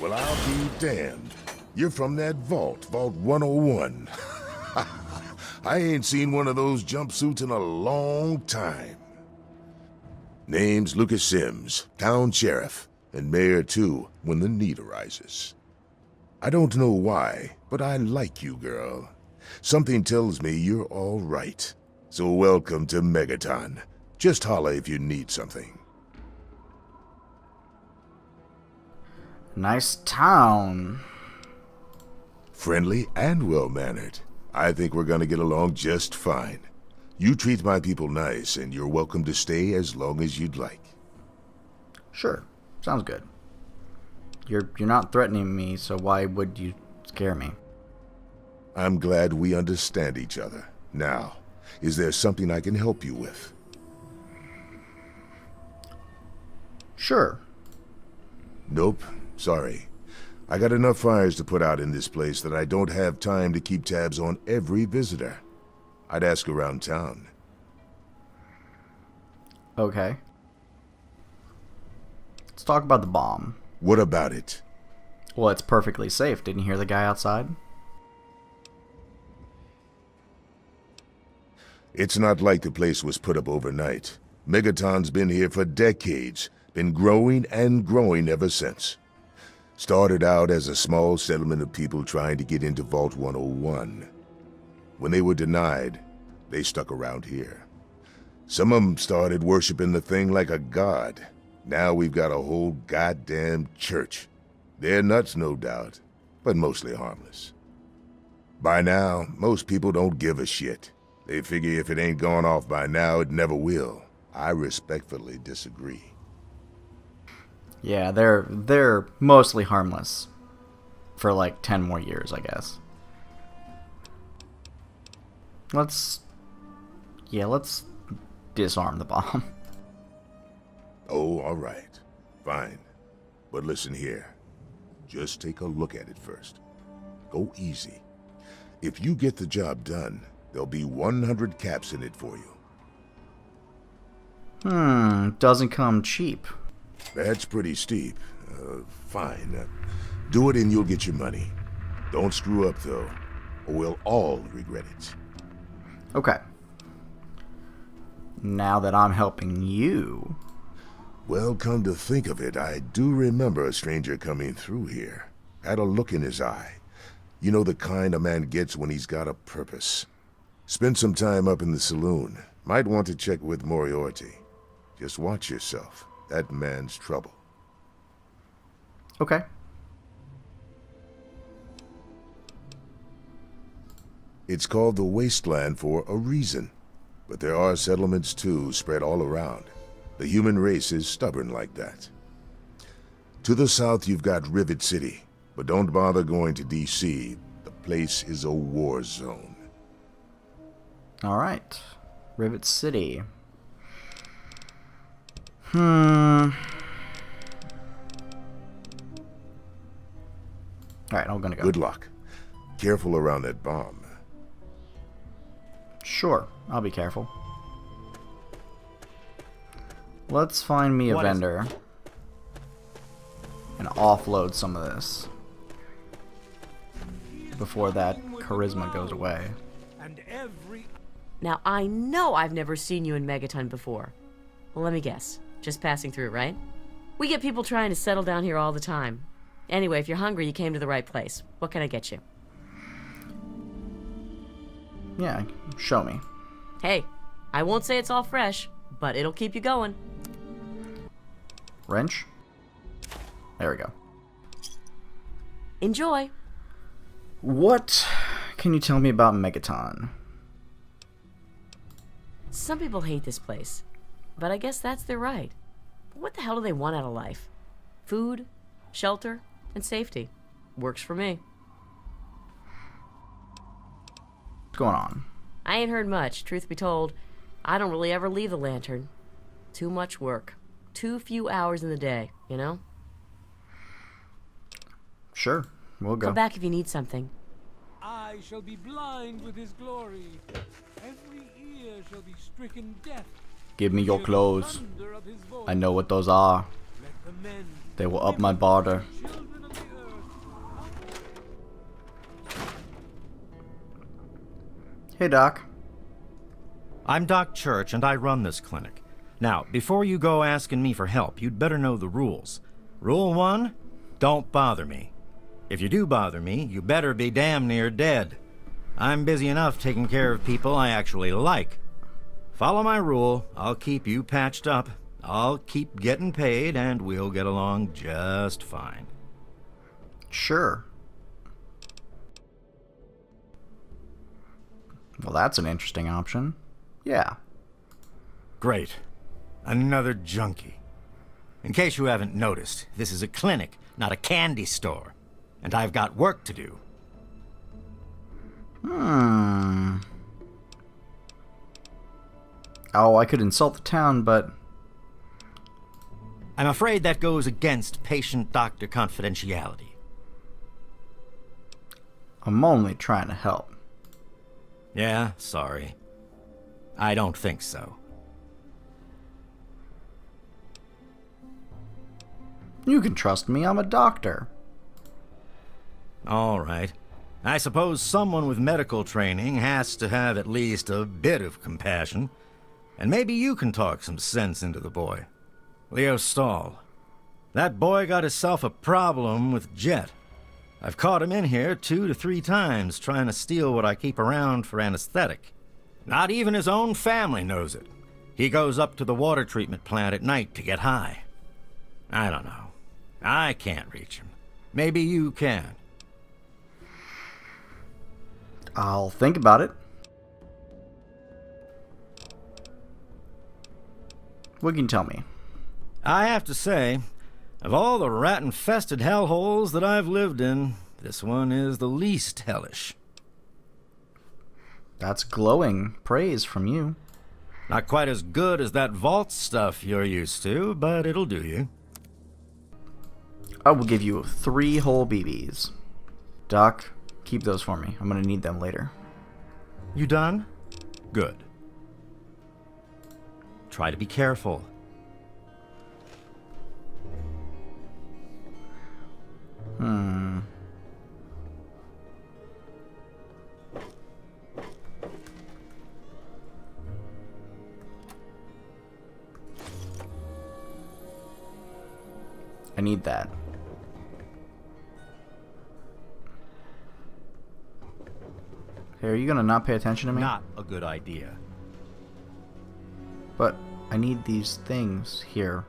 Well, I'll be damned. You're from that vault, Vault 101. I ain't seen one of those jumpsuits in a long time. Name's Lucas Sims, town sheriff, and mayor too, when the need arises. I don't know why, but I like you, girl. Something tells me you're all right. So welcome to Megaton. Just holla if you need something. Nice town. Friendly and well-mannered. I think we're gonna get along just fine. You treat my people nice, and you're welcome to stay as long as you'd like. Sure, sounds good. You're not threatening me, so why would you scare me? I'm glad we understand each other. Now, is there something I can help you with? Sure. Nope, sorry. I got enough fires to put out in this place that I don't have time to keep tabs on every visitor. I'd ask around town. Okay. Let's talk about the bomb. What about it? Well, it's perfectly safe. Didn't you hear the guy outside? It's not like the place was put up overnight. Megaton's been here for decades. Been growing and growing ever since. Started out as a small settlement of people trying to get into Vault 101. When they were denied, they stuck around here. Some of them started worshiping the thing like a god. Now we've got a whole goddamn church. They're nuts, no doubt, but mostly harmless. By now, most people don't give a shit. They figure if it ain't gone off by now, it never will. I respectfully disagree. Yeah, they're mostly harmless. For like 10 more years, I guess. Let's disarm the bomb. Oh, all right. Fine. But listen here. Just take a look at it first. Go easy. If you get the job done, there'll be 100 caps in it for you. Doesn't come cheap. That's pretty steep. Fine. Do it and you'll get your money. Don't screw up, though, or we'll all regret it. Okay. Now that I'm helping you... Well, come to think of it, I do remember a stranger coming through here. Had a look in his eye. You know the kind a man gets when he's got a purpose. Spend some time up in the saloon. Might want to check with Moriarty. Just watch yourself. That man's trouble. Okay. It's called the Wasteland for a reason. But there are settlements, too, spread all around. The human race is stubborn like that. To the south, you've got Rivet City. But don't bother going to D.C. The place is a war zone. Alright. Rivet City. Alright, I'm gonna go. Good luck. Careful around that bomb. Sure, I'll be careful. Let's find me a vendor and offload some of this before that charisma goes away. Now, I know I've never seen you in Megaton before. Well, let me guess. Just passing through, right? We get people trying to settle down here all the time. Anyway, if you're hungry, you came to the right place. What can I get you? Yeah, show me. Hey, I won't say it's all fresh, but it'll keep you going. Wrench? There we go. Enjoy. What can you tell me about Megaton? Some people hate this place, but I guess that's their right. But what the hell do they want out of life? Food, shelter, and safety. Works for me. What's going on? I ain't heard much, truth be told. I don't really ever leave the lantern. Too much work. Too few hours in the day, you know? Sure, we'll go. Come back if you need something. I shall be blind with his glory. Every ear shall be stricken deaf. Give me your Hear the clothes. thunder of his voice. I know what those are. Let the men They will up my barter. children of the Hey, Doc. I'm Doc Church, and I run this clinic. Now, before you go asking me for help, you'd better know the rules. Rule 1, don't bother me. If you do bother me, you better be damn near dead. I'm busy enough taking care of people I actually like. Follow my rule, I'll keep you patched up, I'll keep getting paid, and we'll get along just fine. Sure. Well, that's an interesting option. Yeah. Great. Another junkie. In case you haven't noticed, this is a clinic, not a candy store. And I've got work to do. Oh, I could insult the town, but... I'm afraid that goes against patient-doctor confidentiality. I'm only trying to help. Yeah, sorry. I don't think so. You can trust me, I'm a doctor. All right. I suppose someone with medical training has to have at least a bit of compassion. And maybe you can talk some sense into the boy. Leo Stahl. That boy got himself a problem with Jet. I've caught him in here 2 to 3 times trying to steal what I keep around for anesthetic. Not even his own family knows it. He goes up to the water treatment plant at night to get high. I don't know. I can't reach him. Maybe you can. I'll think about it. What can you tell me? I have to say, of all the rat-infested hellholes that I've lived in, this one is the least hellish. That's glowing praise from you. Not quite as good as that vault stuff you're used to, but it'll do you. I will give you 3 whole BBs. Doc, keep those for me. I'm gonna need them later. You done? Good. Try to be careful. I need that. Hey, are you gonna not pay attention to me? Not a good idea. But I need these things here.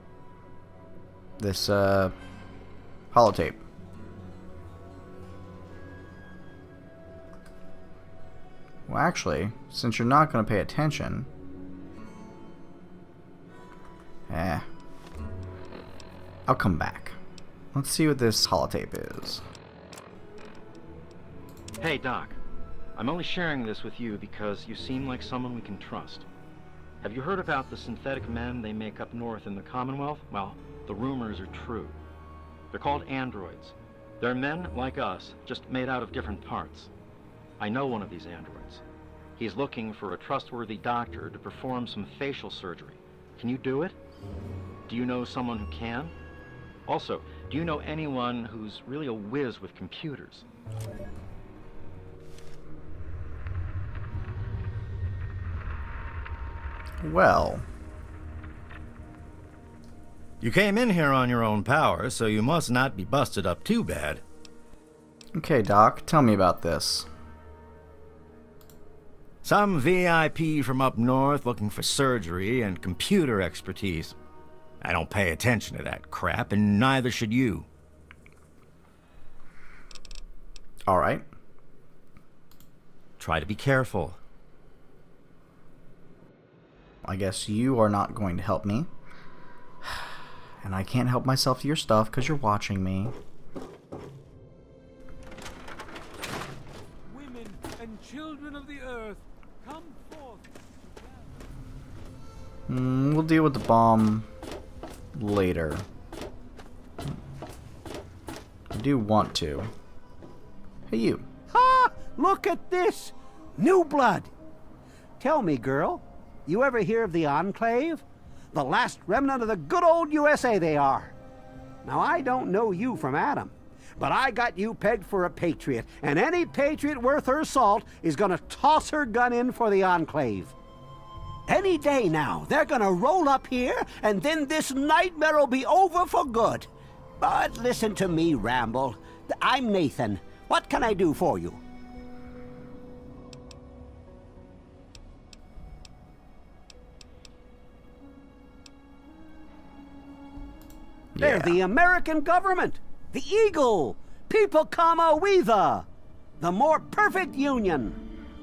This, holotape. Well, actually, since you're not gonna pay attention... I'll come back. Let's see what this holotape is. Hey, Doc. I'm only sharing this with you because you seem like someone we can trust. Have you heard about the synthetic men they make up north in the Commonwealth? Well, the rumors are true. They're called androids. They're men like us, just made out of different parts. I know one of these androids. He's looking for a trustworthy doctor to perform some facial surgery. Can you do it? Do you know someone who can? Also, do you know anyone who's really a whiz with computers? Well... You came in here on your own power, so you must not be busted up too bad. Okay, Doc, tell me about this. Some VIP from up north looking for surgery and computer expertise. I don't pay attention to that crap, and neither should you. Alright. Try to be careful. I guess you are not going to help me. And I can't help myself to your stuff because you're watching me. Women and children of the earth, come forth. We'll deal with the bomb later. I do want to. Hey, you. Ha! Look at this! New blood! Tell me, girl, you ever hear of the Enclave? The last remnant of the good old USA they are. Now, I don't know you from Adam, but I got you pegged for a patriot, and any patriot worth her salt is gonna toss her gun in for the Enclave. Any day now, they're gonna roll up here, and then this nightmare'll be over for good. But listen to me ramble. I'm Nathan. What can I do for you? They're the American government, the Eagle, People Comma Weather, the more perfect union.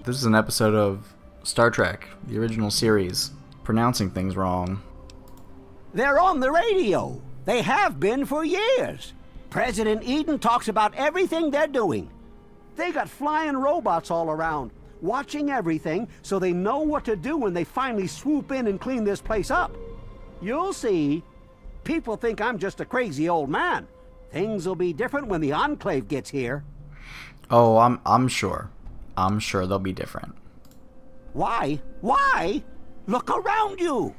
This is an episode of Star Trek, the original series, pronouncing things wrong. They're on the radio. They have been for years. President Eden talks about everything they're doing. They got flying robots all around, watching everything so they know what to do when they finally swoop in and clean this place up. You'll see. People think I'm just a crazy old man. Things will be different when the Enclave gets here. Oh, I'm sure. I'm sure they'll be different. Why? Why? Look around you.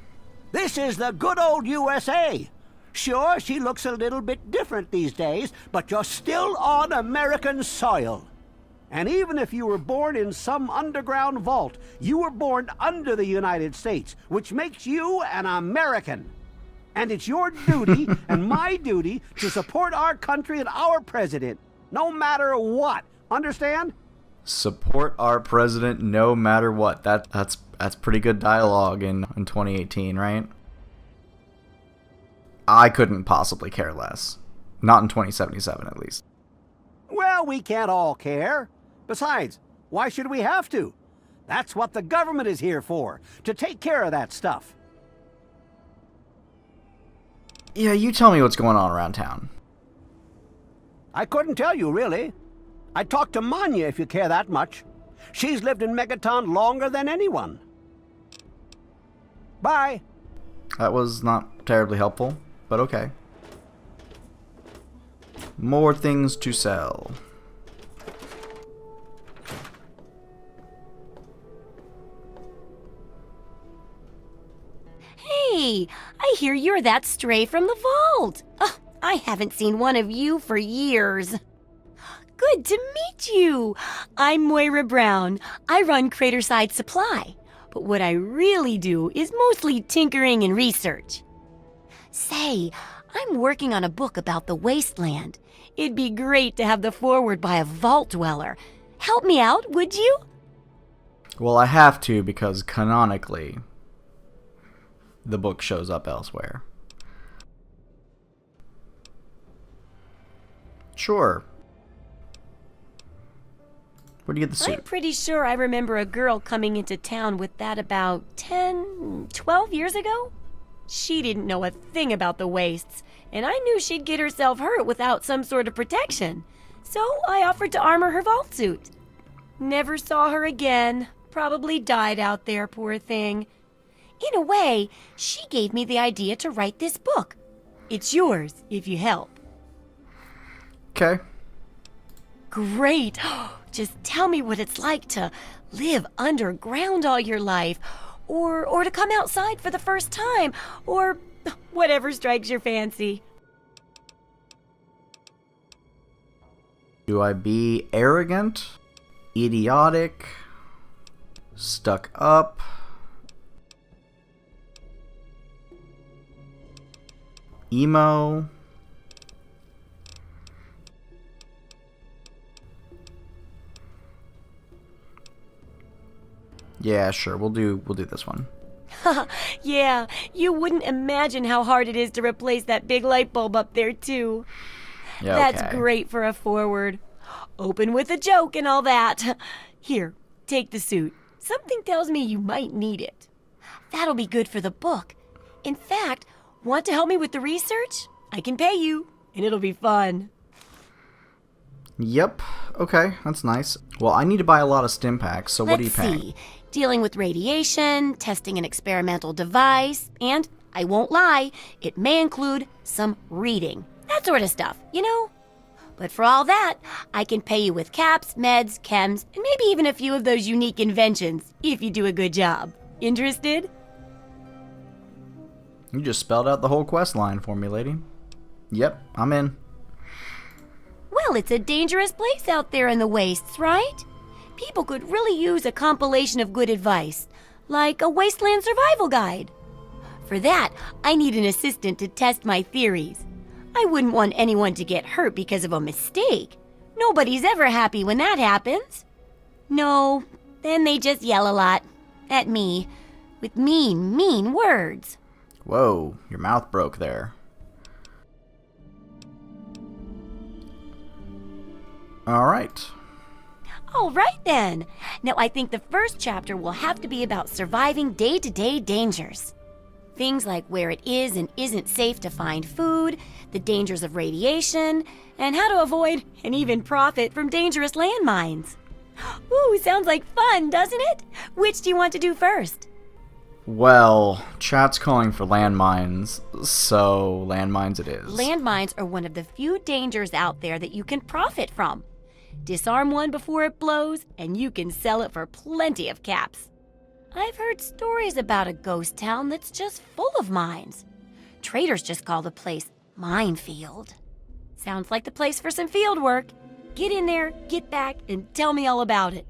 This is the good old USA. Sure, she looks a little bit different these days, but you're still on American soil. And even if you were born in some underground vault, you were born under the United States, which makes you an American. And it's your duty and my duty to support our country and our president, no matter what. Understand? Support our president no matter what. That's pretty good dialogue in 2018, right? I couldn't possibly care less. Not in 2077, at least. Well, we can't all care. Besides, why should we have to? That's what the government is here for, to take care of that stuff. Yeah, you tell me what's going on around town. I couldn't tell you, really. I'd talk to Manya if you care that much. She's lived in Megaton longer than anyone. Bye. That was not terribly helpful, but okay. More things to sell. Hey, I hear you're that stray from the vault. I haven't seen one of you for years. Good to meet you. I'm Moira Brown. I run Craterside Supply, but what I really do is mostly tinkering and research. Say, I'm working on a book about the wasteland. It'd be great to have the foreword by a vault dweller. Help me out, would you? Well, I have to because canonically, the book shows up elsewhere. Sure. Where do you get the suit? I'm pretty sure I remember a girl coming into town with that about 12 years ago. She didn't know a thing about the wastes, and I knew she'd get herself hurt without some sort of protection. So I offered to armor her vault suit. Never saw her again. Probably died out there, poor thing. In a way, she gave me the idea to write this book. It's yours, if you help. Okay. Great. Just tell me what it's like to live underground all your life, or to come outside for the first time, or whatever strikes your fancy. Do I be arrogant, idiotic, stuck up, emo? Yeah, sure. We'll do this one. Yeah, you wouldn't imagine how hard it is to replace that big light bulb up there, too. Yeah, That's okay. great for a forward. Open with a joke and all that. Here, take the suit. Something tells me you might need it. That'll be good for the book. In fact, want to help me with the research? I can pay you, and it'll be fun. Yep. Okay, that's nice. Well, I need to buy a lot of stim packs, so what are you paying? Let's see. Dealing with radiation, testing an experimental device, and, I won't lie, it may include some reading. That sort of stuff, you know? But for all that, I can pay you with caps, meds, chems, and maybe even a few of those unique inventions, if you do a good job. Interested? You just spelled out the whole quest line for me, lady. Yep, I'm in. Well Well, it's a dangerous place out there in the wastes, right? People could really use a compilation of good advice, like a wasteland survival guide. For that, I need an assistant to test my theories. I wouldn't want anyone to get hurt because of a mistake. Nobody's ever happy when that happens. No, then they just yell a lot. At me. With mean, mean words. Whoa, your mouth broke there. Alright. All right then. Now I think the first chapter will have to be about surviving day-to-day dangers. Things like where it is and isn't safe to find food, the dangers of radiation, and how to avoid and even profit from dangerous landmines. Ooh, sounds like fun, doesn't it? Which do you want to do first? Well, chat's calling for landmines, so landmines it is. Landmines are one of the few dangers out there that you can profit from. Disarm one before it blows, and you can sell it for plenty of caps. I've heard stories about a ghost town that's just full of mines. Traders just call the place Minefield. Sounds like the place for some field work. Get in there, get back, and tell me all about it.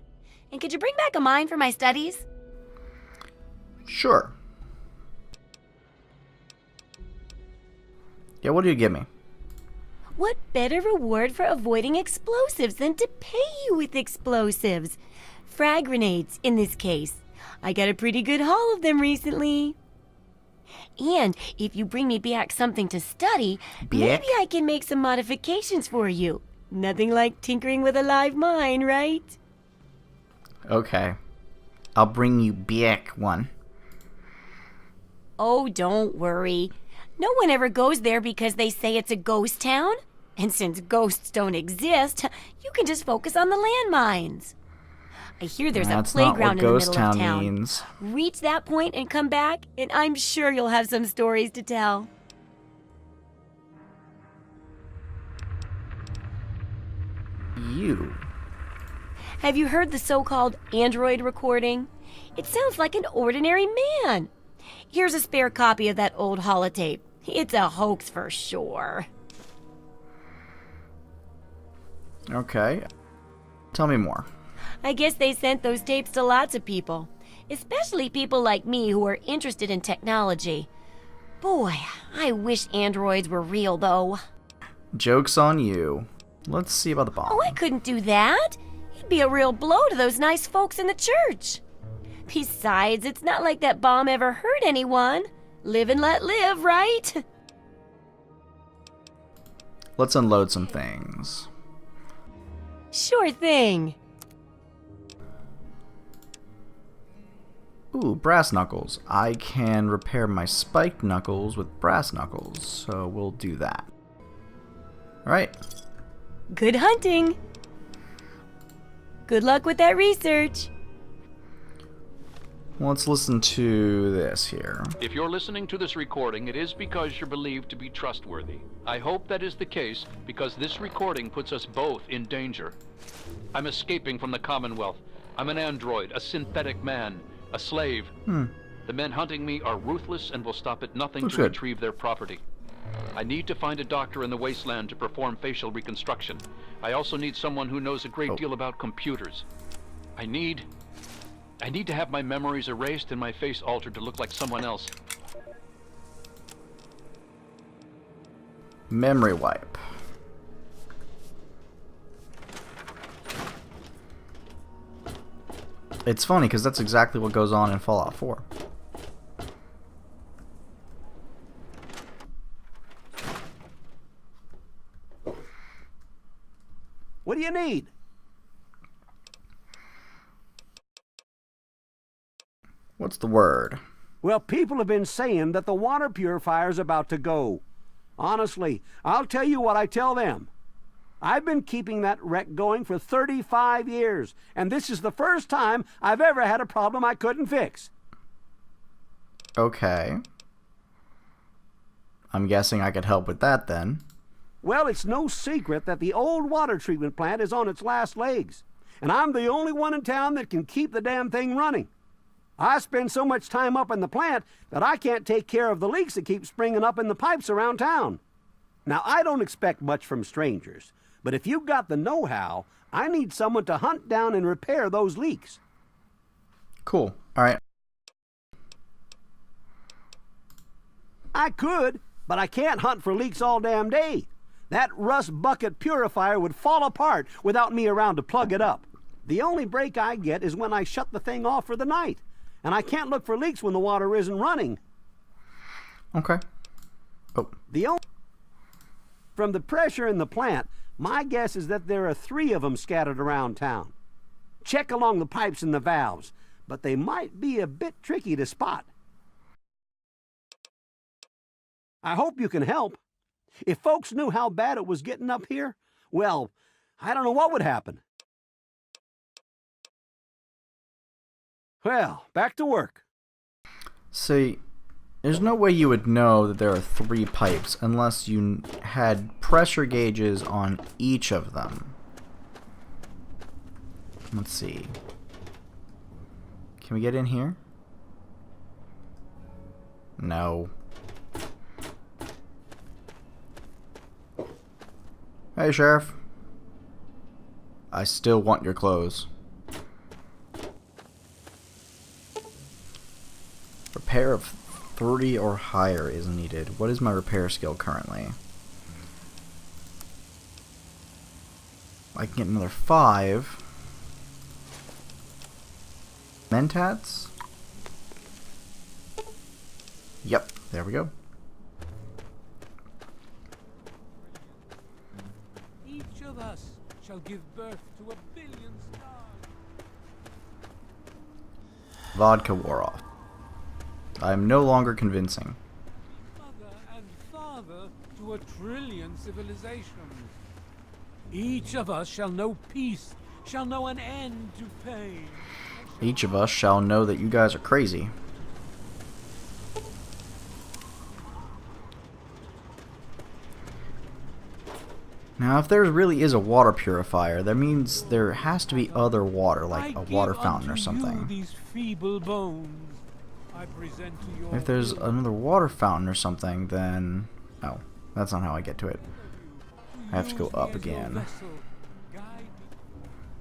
And could you bring back a mine for my studies? Sure. Yeah, what do you give me? What better reward for avoiding explosives than to pay you with explosives? Frag grenades, in this case. I got a pretty good haul of them recently. And if you bring me back something to study, maybe I can make some modifications for you. Nothing like tinkering with a live mine, right? Okay. I'll bring you back one. Oh, don't worry. No one ever goes there because they say it's a ghost town. And since ghosts don't exist, you can just focus on the landmines. I hear there's a playground in the middle of town. Means. Reach that point and come back, and I'm sure you'll have some stories to tell. You. Have you heard the so-called android recording? It sounds like an ordinary man. Here's a spare copy of that old holotape. It's a hoax for sure. Okay. Tell me more. I guess they sent those tapes to lots of people, especially people like me who are interested in technology. Boy, I wish androids were real, though. Joke's on you. Let's see about the bomb. Oh, I couldn't do that. It'd be a real blow to those nice folks in the church. Besides, it's not like that bomb ever hurt anyone. Live and let live, right? Let's unload some things. Sure thing. Ooh, brass knuckles. I can repair my spiked knuckles with brass knuckles, so we'll do that. Alright. Good hunting. Good luck with that research. Let's listen to this here. If you're listening to this recording, it is because you're believed to be trustworthy. I hope that is the case, because this recording puts us both in danger. I'm escaping from the Commonwealth. I'm an android, a synthetic man, a slave. The men hunting me are ruthless and will stop at nothing to retrieve their property. I need to find a doctor in the wasteland to perform facial reconstruction. I also need someone who knows a great deal about computers. I need to have my memories erased and my face altered to look like someone else. Memory wipe. It's funny because that's exactly what goes on in Fallout 4. What do you need? What's the word? Well, people have been saying that the water purifier's about to go. Honestly, I'll tell you what I tell them. I've been keeping that wreck going for 35 years, and this is the first time I've ever had a problem I couldn't fix. Okay. I'm guessing I could help with that then. Well, it's no secret that the old water treatment plant is on its last legs, and I'm the only one in town that can keep the damn thing running. I spend so much time up in the plant that I can't take care of the leaks that keep springing up in the pipes around town. Now, I don't expect much from strangers, But if you've got the know-how, I need someone to hunt down and repair those leaks. Cool. Alright. I could, but I can't hunt for leaks all damn day. That rust bucket purifier would fall apart without me around to plug it up. The only break I get is when I shut the thing off for the night. And I can't look for leaks when the water isn't running. Okay. Oh. From the pressure in the plant, my guess is that there are 3 of them scattered around town. Check along the pipes and the valves, but they might be a bit tricky to spot. I hope you can help. If folks knew how bad it was getting up here, well, I don't know what would happen. Well, back to work. See, there's no way you would know that there are 3 pipes unless you had pressure gauges on each of them. Let's see. Can we get in here? No. Hey, Sheriff. I still want your clothes. Repair of 30 or higher is needed. What is my repair skill currently? I can get another 5. Mentats? Yep, there we go. Each of us shall give birth to a billion stars. Vodka wore off. I am no longer convincing. Mother and father to a trillion civilizations. Each of us shall know peace, shall know an end to pain. Each of us shall know that you guys are crazy. Now, if there really is a water purifier, that means there has to be other water, like a water fountain or something. These feeble bones. I present to your If there's another water fountain or something, then... Oh, that's not how I get to it. I have to go up again.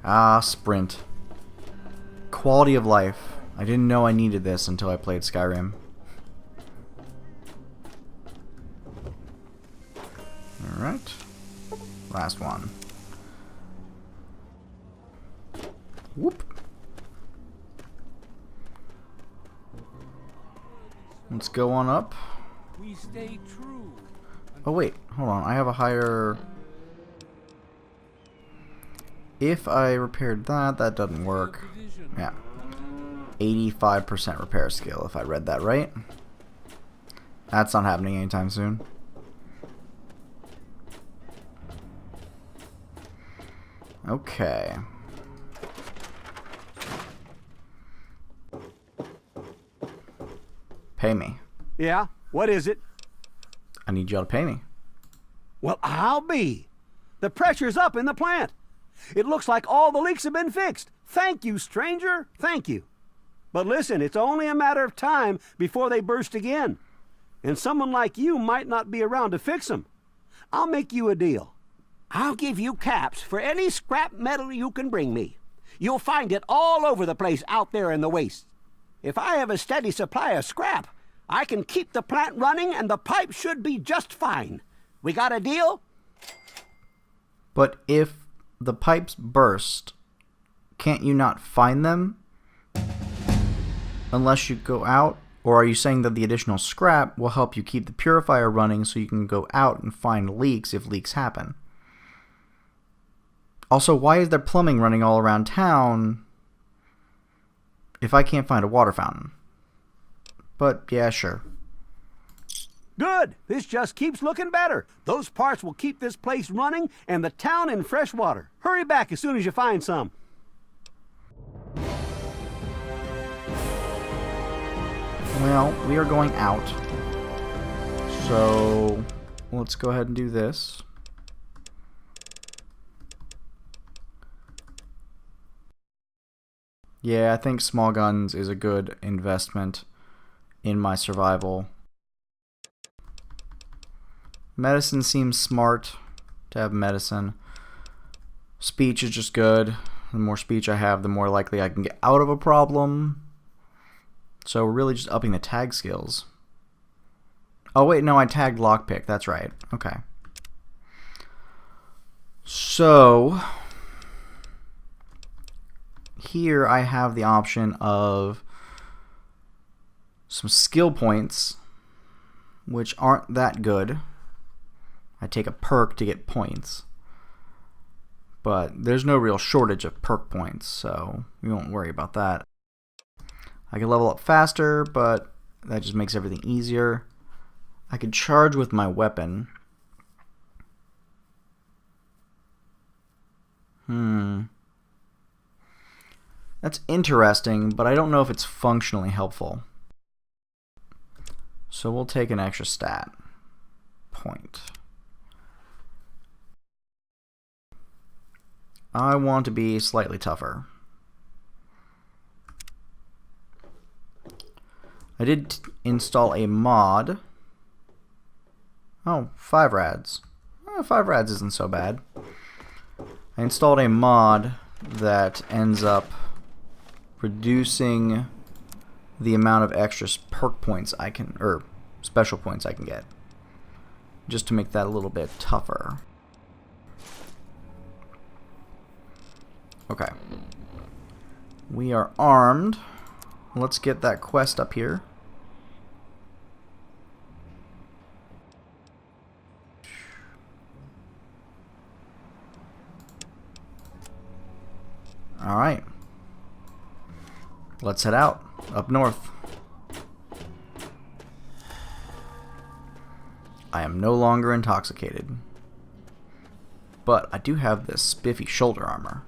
Ah, sprint. Quality of life. I didn't know I needed this until I played Skyrim. Alright. Last one. Whoop. Let's go on up. We stay true. Oh wait, hold on. I have a higher... If I repaired that, that doesn't work. Yeah. 85% repair skill, if I read that right. That's not happening anytime soon. Okay. Pay me. Yeah, what is it? I need y'all to pay me. Well, I'll be. The pressure's up in the plant. It looks like all the leaks have been fixed. Thank you, stranger. Thank you. But listen, it's only a matter of time before they burst again. And someone like you might not be around to fix them. I'll make you a deal. I'll give you caps for any scrap metal you can bring me. You'll find it all over the place out there in the wastes. If I have a steady supply of scrap, I can keep the plant running and the pipe should be just fine. We got a deal? But if the pipes burst, can't you not find them unless you go out? Or are you saying that the additional scrap will help you keep the purifier running so you can go out and find leaks if leaks happen? Also, why is there plumbing running all around town if I can't find a water fountain? But yeah, sure. Good. This just keeps looking better. Those parts will keep this place running and the town in fresh water. Hurry back as soon as you find some. Well, we are going out. So let's go ahead and do this. Yeah, I think small guns is a good investment in my survival. Medicine seems smart to have medicine. Speech is just good. The more speech I have, the more likely I can get out of a problem. So we're really just upping the tag skills. Oh wait, no, I tagged lockpick. That's right. Okay. So here I have the option of some skill points, which aren't that good. I take a perk to get points, but there's no real shortage of perk points, so we won't worry about that. I can level up faster, but that just makes everything easier. I could charge with my weapon. That's interesting, but I don't know if it's functionally helpful. So we'll take an extra stat point. I want to be slightly tougher. I did install a mod. Oh, 5 rads. 5 rads isn't so bad. I installed a mod that ends up reducing the amount of extra perk points I can, or special points I can get, just to make that a little bit tougher. Okay. We are armed. Let's get that quest up here. Alright. Let's head out. Up north. I am no longer intoxicated. But I do have this spiffy shoulder armor.